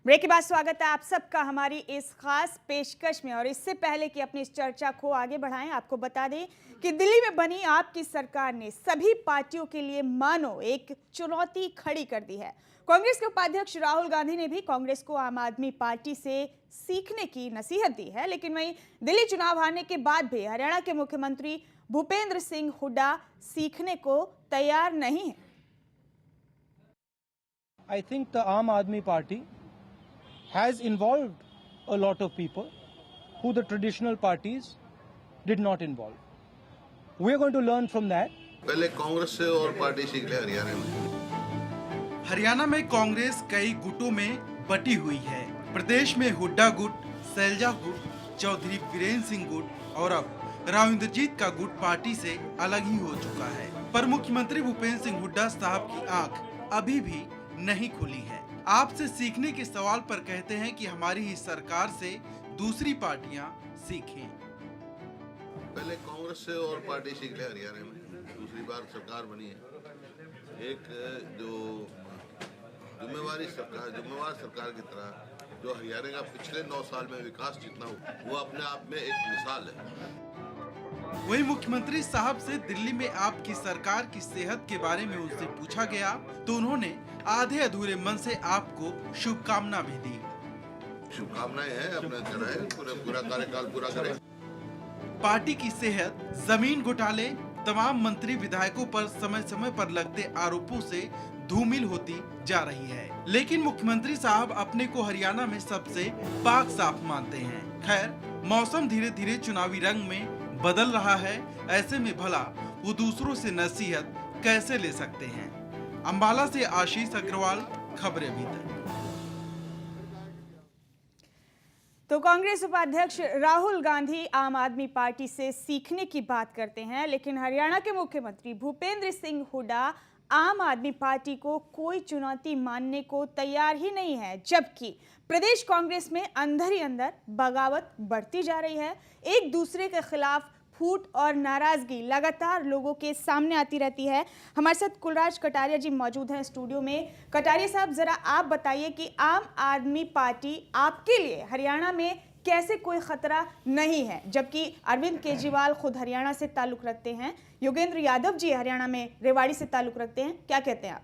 Break के बाद स्वागत है आप सबका हमारी इस खास पेशकश में। और इससे पहले कि अपनी इस चर्चा को आगे बढ़ाएं, आपको बता दें कि दिल्ली में बनी आपकी सरकार ने सभी पार्टियों के लिए मानो एक चुनौती खड़ी कर दी है। कांग्रेस के उपाध्यक्ष राहुल गांधी ने भी कांग्रेस को आम आदमी पार्टी से सीखने की नसीहत दी है, लेकिन वहीं दिल्ली चुनाव हारने के बाद भी हरियाणा के मुख्यमंत्री भूपेंद्र सिंह हुड्डा सीखने को तैयार नहीं है। I think the Aam Aadmi Party has involved a lot of people who the traditional parties did not involve. We are going to learn from that. पहले कांग्रेस से और पार्टी सीख ले हरियाणा में। हरियाणा में कांग्रेस कई गुटों में बटी हुई है। प्रदेश में हुड्डा गुट, सैलजा गुट, चौधरी वीरेंद्र सिंह गुट और अब राव इंद्रजीत का गुट पार्टी से अलग ही हो चुका है। पर मुख्यमंत्री भूपेंद्र सिंह हुड्डा साहब की आंख अभी भी नहीं खुली है। आपसे सीखने के सवाल पर कहते हैं कि हमारी ही सरकार से दूसरी पार्टियां सीखें। पहले कांग्रेस से और पार्टी सीख ले हरियाणा में, दूसरी बार सरकार बनी है। एक जो जुम्मेवार सरकार की तरह जो हरियाणा का पिछले 9 साल में विकास जितना हुआ वो अपने आप में एक मिसाल है। वही मुख्यमंत्री साहब से दिल्ली में आपकी सरकार की सेहत के बारे में उनसे पूछा गया तो उन्होंने आधे अधूरे मन से आपको शुभकामना भी दी। शुभकामनाएं हैं, अपना कराए, पूरा कार्यकाल पूरा करें। पार्टी की सेहत, जमीन घोटाले, तमाम मंत्री विधायकों पर समय समय पर लगते आरोपों से धूमिल होती जा रही है, लेकिन मुख्यमंत्री साहब अपने को हरियाणा में सबसे पाक साफ मानते हैं। खैर, मौसम धीरे धीरे चुनावी रंग में बदल रहा है, ऐसे में भला वो दूसरों से नसीहत कैसे ले सकते हैं। अंबाला से आशीष अग्रवाल, खबरें अभी तक। तो कांग्रेस उपाध्यक्ष राहुल गांधी आम आदमी पार्टी से सीखने की बात करते हैं, लेकिन हरियाणा के मुख्यमंत्री भूपेंद्र सिंह हुड्डा आम आदमी पार्टी को कोई चुनौती मानने को तैयार ही नहीं है, जबकि प्रदेश कांग्रेस में अंदर ही अंदर बगावत बढ़ती जा रही है। एक दूसरे के खिलाफ फूट और नाराजगी लगातार लोगों के सामने आती रहती है। हमारे साथ कुलराज कटारिया जी मौजूद हैं स्टूडियो में। कटारिया साहब, जरा आप बताइए कि आम आदमी पार्टी आपके लिए हरियाणा में कैसे कोई खतरा नहीं है, जबकि अरविंद केजरीवाल खुद हरियाणा से ताल्लुक रखते हैं, योगेंद्र यादव जी हरियाणा में रेवाड़ी से ताल्लुक रखते हैं, क्या कहते हैं आप?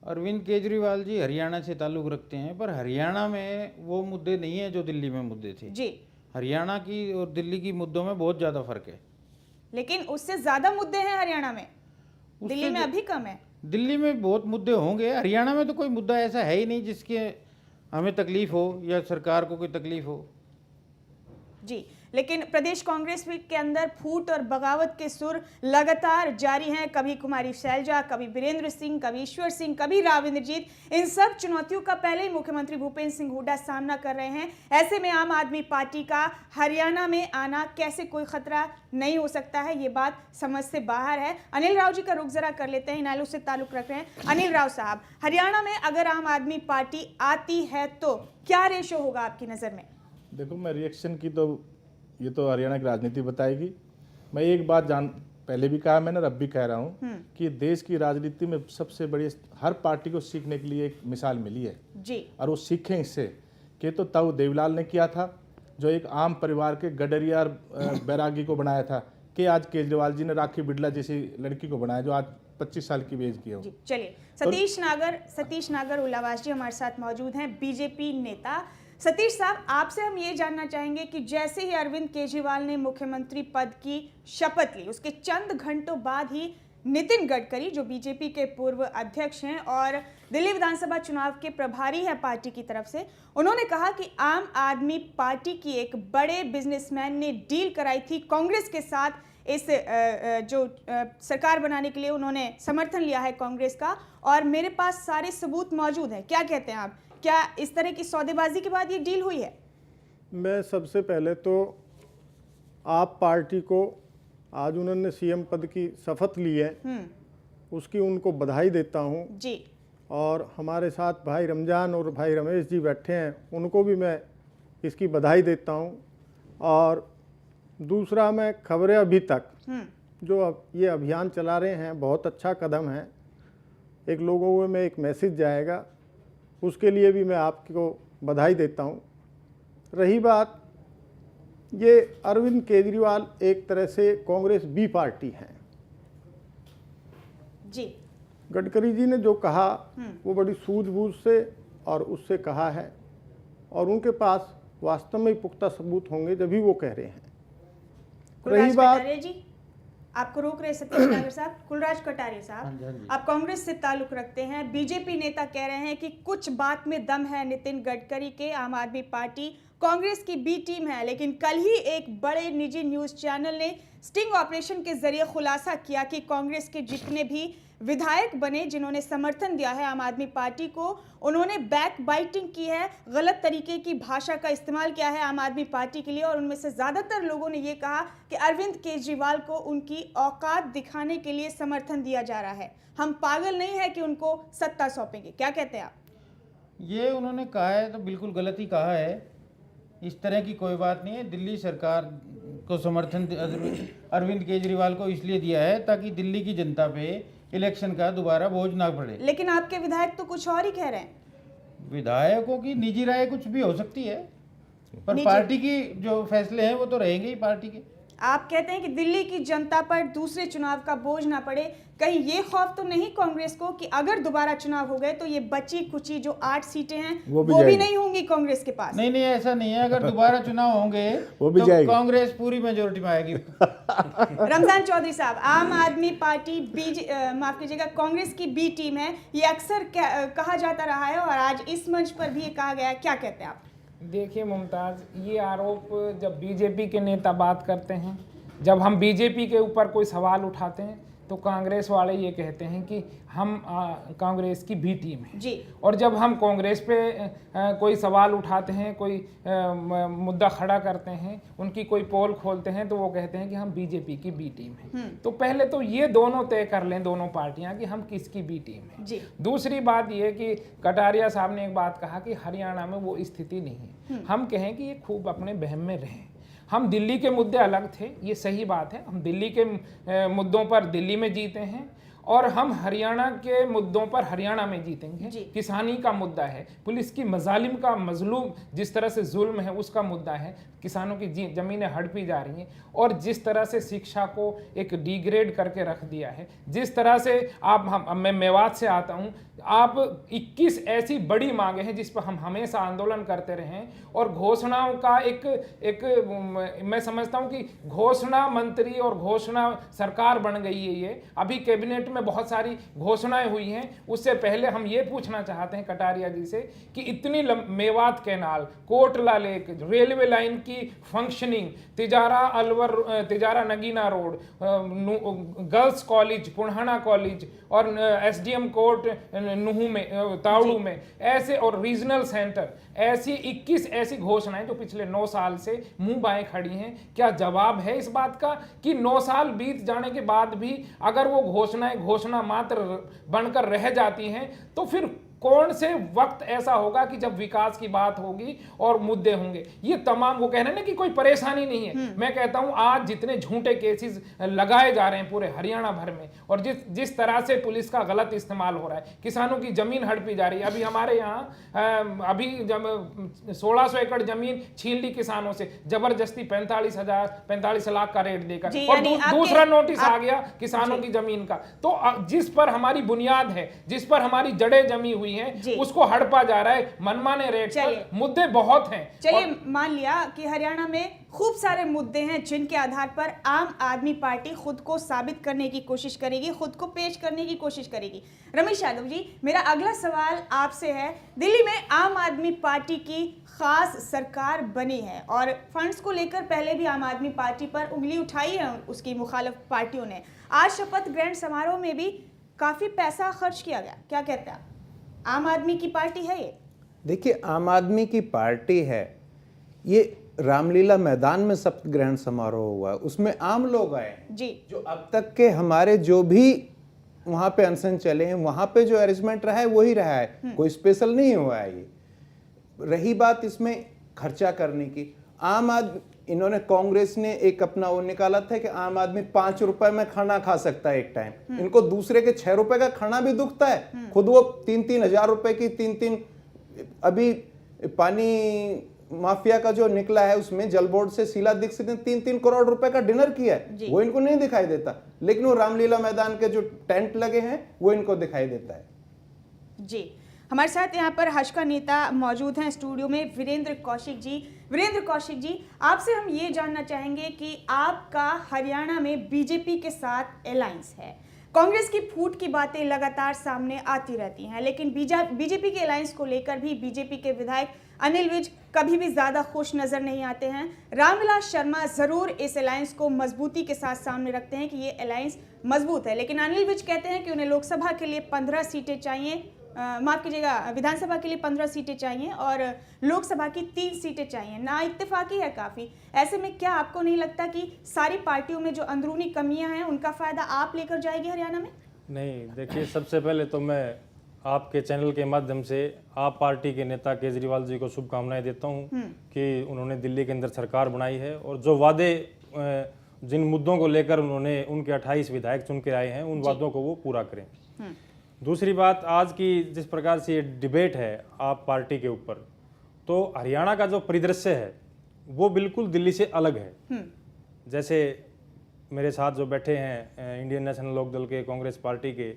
अरविंद केजरीवाल जी हरियाणा से ताल्लुक रखते हैं, पर हरियाणा में वो मुद्दे नहीं है जो दिल्ली में मुद्दे थे जी। हरियाणा की और दिल्ली की मुद्दों में बहुत ज़्यादा फर्क है, लेकिन उससे ज़्यादा मुद्दे हैं हरियाणा में, दिल्ली में अभी कम है। दिल्ली में बहुत मुद्दे होंगे, हरियाणा में तो कोई मुद्दा ऐसा है ही नहीं जिसके हमें तकलीफ हो या सरकार को कोई तकलीफ हो। जी, लेकिन प्रदेश कांग्रेस के अंदर फूट और बगावत के सुर लगातार जारी हैं। कभी कुमारी शैलजा, कभी वीरेंद्र सिंह, कभी ईश्वर सिंह, कभी राव इंद्रजीत। इन सब चुनौतियों का पहले ही मुख्यमंत्री भूपेंद्र सिंह हुड्डा सामना कर रहे हैं। ऐसे में आम आदमी पार्टी का हरियाणा में आना कैसे कोई खतरा नहीं हो सकता है, ये बात समझ से बाहर है। अनिल राव जी का रुख जरा कर लेते हैं, इनालू से ताल्लुक रख रहे हैं। अनिल राव साहब, हरियाणा में अगर आम आदमी पार्टी आती है तो क्या रेशो होगा आपकी नज़र में? देखो, मैं रिएक्शन की तो ये तो हरियाणा की राजनीति बताएगी। मैं एक बात पहले भी कहा मैंने और अब भी कह रहा हूँ कि देश की राजनीति में सबसे बड़ी हर पार्टी को सीखने के लिए एक मिसाल मिली है जी, और वो सीखें इससे कि तो तब देवीलाल ने किया था जो एक आम परिवार के गडरिया और बैरागी को बनाया था, कि आज केजरीवाल जी ने राखी बिड़ला जैसी लड़की को बनाया जो आज 25 साल की एज की है। चलिए, सतीश नागर उल्लावास जी हमारे साथ मौजूद हैं, बीजेपी नेता। सतीश साहब, आपसे हम ये जानना चाहेंगे कि जैसे ही अरविंद केजरीवाल ने मुख्यमंत्री पद की शपथ ली, उसके चंद घंटों बाद ही नितिन गडकरी, जो बीजेपी के पूर्व अध्यक्ष हैं और दिल्ली विधानसभा चुनाव के प्रभारी हैं पार्टी की तरफ से, उन्होंने कहा कि आम आदमी पार्टी की एक बड़े बिजनेसमैन ने डील कराई थी कांग्रेस के साथ। इस जो सरकार बनाने के लिए उन्होंने समर्थन लिया है कांग्रेस का, और मेरे पास सारे सबूत मौजूद हैं। क्या कहते हैं आप, क्या इस तरह की सौदेबाजी के बाद ये डील हुई है? मैं सबसे पहले तो आप पार्टी को आज उन्होंने सीएम पद की शपथ ली है, उसकी उनको बधाई देता हूँ जी। और हमारे साथ भाई रमजान और भाई रमेश जी बैठे हैं, उनको भी मैं इसकी बधाई देता हूँ। और दूसरा, मैं खबरें अभी तक जो ये अभियान चला रहे हैं बहुत अच्छा कदम है। एक लोगों में एक मैसेज जाएगा उसके लिए भी मैं आपको बधाई देता हूँ। रही बात, ये अरविंद केजरीवाल एक तरह से कांग्रेस बी पार्टी है। जी, गडकरी जी ने जो कहा वो बड़ी सूझबूझ से और उससे कहा है, और उनके पास वास्तव में पुख्ता सबूत होंगे जब भी वो कह रहे हैं। रही कुलराज बात, कटारिया जी, आपको रोक रहे सतीश नागर साहब। कुलराज कटारिया साहब, आप कांग्रेस से ताल्लुक रखते हैं, बीजेपी नेता कह रहे हैं कि कुछ बात में दम है नितिन गडकरी के, आम आदमी पार्टी कांग्रेस की बी टीम है। लेकिन कल ही एक बड़े निजी न्यूज चैनल ने स्टिंग ऑपरेशन के जरिए खुलासा किया कि कांग्रेस के जितने भी विधायक बने जिन्होंने समर्थन दिया है आम आदमी पार्टी को, उन्होंने बैक बाइटिंग की है, गलत तरीके की भाषा का इस्तेमाल किया है आम आदमी पार्टी के लिए। और उनमें से ज़्यादातर लोगों ने ये कहा कि अरविंद केजरीवाल को उनकी औकात दिखाने के लिए समर्थन दिया जा रहा है, हम पागल नहीं है कि उनको सत्ता सौंपेंगे। क्या कहते हैं आप? ये उन्होंने कहा है तो बिल्कुल गलत ही कहा है। इस तरह की कोई बात नहीं है। दिल्ली सरकार को समर्थन अरविंद केजरीवाल को इसलिए दिया है ताकि दिल्ली की जनता पे इलेक्शन का दोबारा बोझ ना पड़े। लेकिन आपके विधायक तो कुछ और ही कह रहे हैं। विधायकों की निजी राय कुछ भी हो सकती है, पर पार्टी की जो फैसले हैं वो तो रहेंगे ही पार्टी के। आप कहते हैं कि दिल्ली की जनता पर दूसरे चुनाव का बोझ ना पड़े। कहीं ये खौफ तो नहीं कांग्रेस को कि अगर दोबारा चुनाव हो गए तो ये बची कुची जो 8 सीटें हैं वो भी नहीं होंगी कांग्रेस के पास? नहीं, ऐसा नहीं है। अगर दोबारा चुनाव होंगे वो भी तो जाएगी। कांग्रेस पूरी मेजोरिटी में आएगी। रमजान चौधरी साहब, आम आदमी पार्टी माफ कीजिएगा कांग्रेस की बी टीम है, ये अक्सर कहा जाता रहा है और आज इस मंच पर भी ये कहा गया है। क्या कहते हैं आप? देखिए मुमताज़, ये आरोप जब बीजेपी के नेता बात करते हैं, जब हम बीजेपी के ऊपर कोई सवाल उठाते हैं तो कांग्रेस वाले ये कहते हैं कि हम कांग्रेस की बी टीम है जी। और जब हम कांग्रेस पे कोई सवाल उठाते हैं, कोई मुद्दा खड़ा करते हैं, उनकी कोई पोल खोलते हैं तो वो कहते हैं कि हम बीजेपी की बी टीम है। तो पहले तो ये दोनों तय कर लें, दोनों पार्टियां, कि हम किसकी बी टीम है जी। दूसरी बात ये कि कटारिया साहब ने एक बात कहा कि हरियाणा में वो स्थिति नहीं है। हम कहें कि ये खूब अपने बहम में रहें। हम दिल्ली के मुद्दे अलग थे, ये सही बात है, हम दिल्ली के मुद्दों पर दिल्ली में जीते हैं और हम हरियाणा के मुद्दों पर हरियाणा में जीतेंगे। किसानी का मुद्दा है, पुलिस की मजालिम का, मजलूम जिस तरह से जुल्म है उसका मुद्दा है, किसानों की ज़मीनें हड़पी जा रही हैं और जिस तरह से शिक्षा को एक डिग्रेड करके रख दिया है, जिस तरह से मैं मेवात से आता हूं, आप 21 ऐसी बड़ी मांगे हैं जिस पर हम हमेशा आंदोलन करते रहे और घोषणाओं का एक मैं समझता हूं कि घोषणा मंत्री और घोषणा सरकार बन गई है। ये अभी कैबिनेट में बहुत सारी घोषणाएं हुई हैं। उससे पहले हम ये पूछना चाहते हैं कटारिया जी से कि इतनी Mewat canal, Kotla lake, railway line की functioning, Tijara Nagina road, girls college, Punhana college और एसडीएम कोर्ट नुहू में, तावड़ू में, ऐसे और रीजनल सेंटर, ऐसी 21 ऐसी घोषणाएं जो पिछले 9 साल से मुंह बाएं खड़ी हैं। क्या जवाब है इस बात का कि 9 साल बीत जाने के बाद भी अगर वो घोषणाएं घोषणा मात्र बनकर रह जाती हैं तो फिर कौन से वक्त ऐसा होगा कि जब विकास की बात होगी और मुद्दे होंगे? ये तमाम, वो कह रहे हैं ना कि कोई परेशानी नहीं है। मैं कहता हूं आज जितने झूठे केसेस लगाए जा रहे हैं पूरे हरियाणा भर में और जिस तरह से पुलिस का गलत इस्तेमाल हो रहा है, किसानों की जमीन हड़पी जा रही है। अभी हमारे यहाँ अभी जब 1600 एकड़ जमीन छीन ली किसानों से जबरदस्ती 45 लाख का रेट देकर, और दूसरा नोटिस आ गया किसानों की जमीन का। तो जिस पर हमारी बुनियाद है, जिस पर हमारी जड़ें जमी हुई हैं, उसको हड़पा जा रहा है मनमाने रेट पर। मुद्दे बहुत हैं। चलिए मान लिया कि हरियाणा में खूब सारे मुद्दे हैं जिनके आधार पर आम आदमी पार्टी खुद को साबित करने की कोशिश करेगी, खुद को पेश करने की कोशिश करेगी। रमेश यादव जी, मेरा अगला सवाल आपसे है, दिल्ली में आम आदमी पार्टी की खास सरकार बनी है और फंड्स को लेकर पहले भी आम आदमी पार्टी पर उंगली उठाई है उसकी मुखालिफ पार्टियों ने। आज शपथ ग्रहण समारोह में भी काफी पैसा खर्च किया गया। क्या कहते हैं आप? आम आदमी की पार्टी है ये? देखिए, आम आदमी की पार्टी है। ये रामलीला मैदान में शपथ ग्रहण समारोह हुआ, उसमें आम लोग आए जी। जो अब तक के हमारे जो भी वहां पे अनशन चले हैं, वहां पे जो अरेंजमेंट रहा है वही रहा है, कोई स्पेशल नहीं हुआ है। ये रही बात इसमें खर्चा करने की, आम आदमी, इन्होंने कांग्रेस ने एक अपना वो निकाला था कि आम आदमी 5 रुपए में खाना खा सकता है एक टाइम। इनको दूसरे के 6 रुपए का खाना भी दुखता है। खुद वो 3-3 हजार रुपए की 3-3 अभी पानी माफिया का जो निकला है उसमें जल बोर्ड से शीला दीक्षित ने 3-3 करोड़ रुपए का डिनर किया है, वो इनको नहीं दिखाई देता, लेकिन वो रामलीला मैदान के जो टेंट लगे हैं वो इनको दिखाई देता है। जी, हमारे साथ यहाँ पर भाजपा नेता मौजूद हैं स्टूडियो में, वीरेंद्र कौशिक जी। वीरेंद्र कौशिक जी, आपसे हम ये जानना चाहेंगे कि आपका हरियाणा में बीजेपी के साथ अलायंस है, कांग्रेस की फूट की बातें लगातार सामने आती रहती हैं, लेकिन बीजेपी के अलायंस को लेकर भी बीजेपी के विधायक अनिल विज कभी भी ज्यादा खुश नजर नहीं आते हैं। रामविलास शर्मा जरूर इस अलायंस को मजबूती के साथ सामने रखते हैं कि ये अलायंस मजबूत है, लेकिन अनिल विज कहते हैं कि उन्हें लोकसभा के लिए 15 सीटें चाहिए, माफ कीजिएगा, विधानसभा के लिए 15 सीटें चाहिए और लोकसभा की 3 सीटें चाहिए। ना इत्तेफाकी है काफ़ी। ऐसे में क्या आपको नहीं लगता कि सारी पार्टियों में जो अंदरूनी कमियां हैं उनका फ़ायदा आप लेकर जाएगी हरियाणा में? नहीं, देखिए, सबसे पहले तो मैं आपके चैनल के माध्यम से आप पार्टी के नेता केजरीवाल जी को शुभकामनाएं देता हूं कि उन्होंने दिल्ली के अंदर सरकार बनाई है और जो वादे जिन मुद्दों को लेकर उन्होंने उनके 28 विधायक चुन के आए हैं उन वादों को वो पूरा करें। दूसरी बात, आज की जिस प्रकार से ये डिबेट है आप पार्टी के ऊपर, तो हरियाणा का जो परिदृश्य है वो बिल्कुल दिल्ली से अलग है। जैसे मेरे साथ जो बैठे हैं इंडियन नेशनल लोकदल के, कांग्रेस पार्टी के,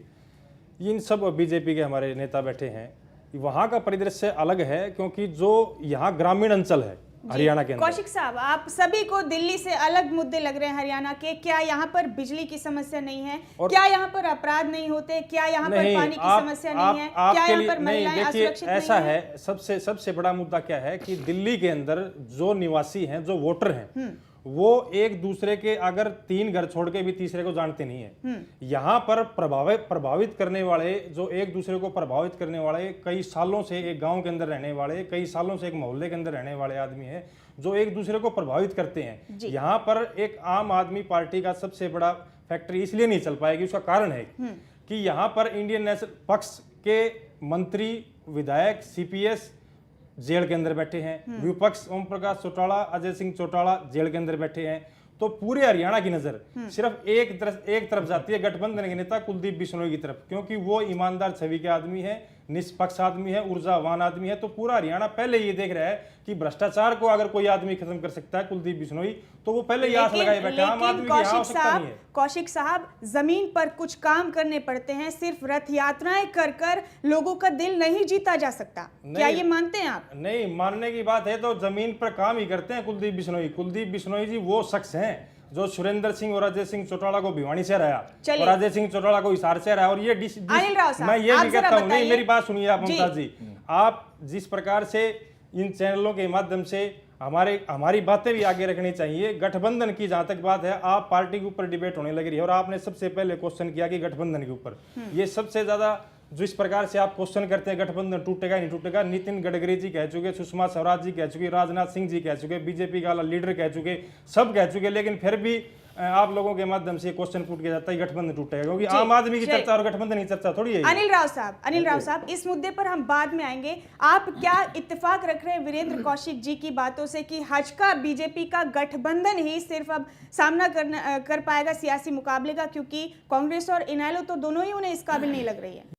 इन सब बीजेपी के हमारे नेता बैठे हैं, वहाँ का परिदृश्य अलग है क्योंकि जो यहाँ ग्रामीण अंचल है हरियाणा के अंदर। कौशिक साहब, आप सभी को दिल्ली से अलग मुद्दे लग रहे हैं हरियाणा के। क्या यहाँ पर बिजली की समस्या नहीं है? क्या यहाँ पर अपराध नहीं होते? क्या यहाँ पर पानी की समस्या नहीं है? क्या यहाँ पर महिलाएं असुरक्षित नहीं है? ऐसा है, सबसे बड़ा मुद्दा क्या है कि दिल्ली के अंदर जो निवासी हैं, जो वोटर हैं, वो एक दूसरे के अगर 3 घर छोड़ के भी तीसरे को जानते नहीं है। यहाँ पर प्रभावित करने वाले, जो एक दूसरे को प्रभावित करने वाले, कई सालों से एक गांव के अंदर रहने वाले, कई सालों से एक मोहल्ले के अंदर रहने वाले आदमी हैं जो एक दूसरे को प्रभावित करते हैं। यहाँ पर एक आम आदमी पार्टी का सबसे बड़ा फैक्ट्री इसलिए नहीं चल पाएगी, उसका कारण है कि यहाँ पर इंडियन नेशनल पक्ष के मंत्री, विधायक, सीपीएस जेल के अंदर बैठे हैं, विपक्ष ओम प्रकाश चौटाला, अजय सिंह चौटाला जेल के अंदर बैठे हैं। तो पूरे हरियाणा की नजर सिर्फ एक तरफ जाती है गठबंधन के नेता कुलदीप बिश्नोई की तरफ, क्योंकि वो ईमानदार छवि के आदमी है, निष्पक्ष आदमी है, ऊर्जावान आदमी है। तो पूरा हरियाणा पहले ये देख रहा है कि भ्रष्टाचार को अगर कोई आदमी खत्म कर सकता है कुलदीप बिश्नोई, तो वो पहले आस लगाए बैठे। आम आदमी की आवश्यकता नहीं है। कौशिक साहब, जमीन पर कुछ काम करने पड़ते हैं, सिर्फ रथ यात्राएं कर लोगों का दिल नहीं जीता जा सकता। क्या ये मानते हैं आप? नहीं, मानने की बात है तो जमीन पर काम ही करते हैं कुलदीप बिश्नोई जी वो शख्स हैं जो सुरेंद्र सिंह और अजय सिंह चौटाला को भिवानी से हराया और अजय सिंह चौटाला को हिसार से हराया। और ये मैं ये भी कहता हूँ, नहीं, मेरी बात सुनिए आप मुमताज जी, आप जिस प्रकार से इन चैनलों के माध्यम से हमारी बातें भी आगे रखनी चाहिए। गठबंधन की जहां तक बात है, आप पार्टी के ऊपर डिबेट होने लग रही है और आपने सबसे पहले क्वेश्चन किया कि गठबंधन के ऊपर, ये सबसे ज्यादा जिस प्रकार से आप क्वेश्चन करते हैं गठबंधन टूटेगा नहीं टूटेगा, नितिन गडकरी जी कह चुके, सुषमा स्वराज जी कह चुके, राजनाथ सिंह जी कह चुके, बीजेपी का लीडर कह चुके, सब कह चुके, लेकिन फिर भी आप लोगों के माध्यम से क्वेश्चन पूछ किया जाता है गठबंधन टूटेगा, क्योंकि आम आदमी की चर्चा और गठबंधन की चर्चा थोड़ी है। अनिल राव साहब, इस मुद्दे पर हम बाद में आएंगे। आप क्या इत्तेफाक रख रहे हैं वीरेंद्र कौशिक जी की बातों से कि भाजपा बीजेपी का गठबंधन ही सिर्फ अब सामना कर पाएगा सियासी मुकाबले का, क्योंकि कांग्रेस और इनेलो तो दोनों ही उन्हें इस काबिल नहीं लग रही है?